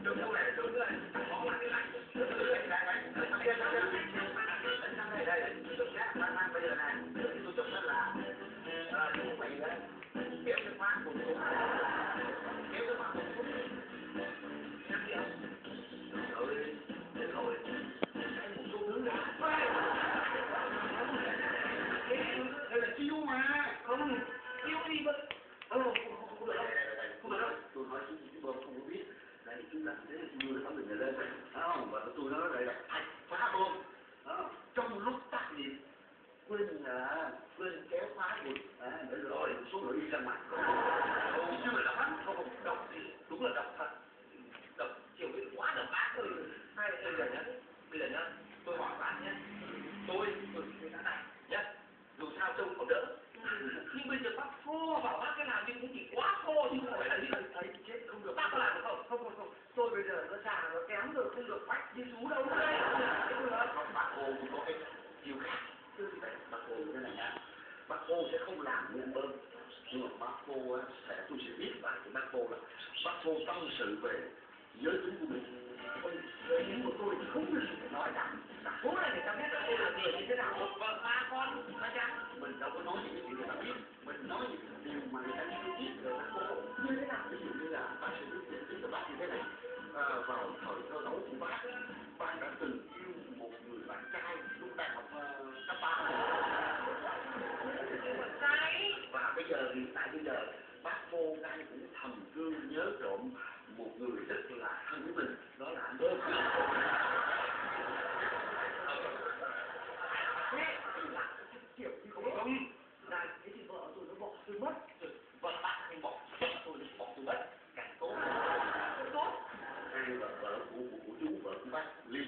Đúng câu này, đúng rồi. Có mặt cái này. Đây, đây. Chụp nhá, mang bây giờ này. Tôi chụp rất là như vậy đấy. Kéo nước mắt của tôi. Kéo nước mắt của tôi. Nhắc đi không? Được rồi. Một số thứ đã. Đây là chiêu mà. Không, chiêu đi mà. Không được đâu. Tôi nói chứ bơm không có biết. Đây chú làm thế mưa nó thấm mình lên. Không, và tôi nói đây là phá bơm. Trong lúc tắt điện quên kéo khóa điện để rồi số người đi ra ngoài chứ mà đọc hắn không đọc thì đúng là đọc thật, đọc chiều cái quá độc ác thôi. Hay bây giờ nhá tôi hỏi bạn nhé, tôi đã này nhé, dù sao trông còn đỡ nhưng bây giờ bác phô bảo bác cái làm như cũng chỉ quá khô chứ không phải là như thầy chết không được. Bác có làm được không? Không tôi bây giờ nó già nó kém rồi, không được bách như chú đâu đấy. Không, bác Hồ cũng có cái chiều khác. Bác Hồ như thế này nhá, bác Hồ sẽ không làm như anh Bơm, nhưng mà bác Hồ tôi sẽ biết bài của bác Hồ là bác Hồ tâm sự về giới tính của mình. Nhưng mà tôi không được nói rằng bố này người ta biết là tôi là người như thế nào. Vợ ba con nó chăng mình đâu có nói những cái chuyện người ta biết, mình nói những điều mà người ta chưa biết về bác Hồ như thế nào. Ví dụ như là bác sẽ biết của bác như thế này. Vào thời thơ ấu của bác đã từng yêu một người bạn trai lúc đang học cấp ba. Và bây giờ hiện tại bây giờ bác cô đang cũng thầm thương nhớ trộm một người rất là thân với mình, đó là anh Bơm. Kiểu như không là cái gì vợ tôi nó bỏ tôi mất, vợ bạn không bỏ, vợ tôi nó bỏ tôi mất, càng tốt. Hai vợ của chú vợ của bác ly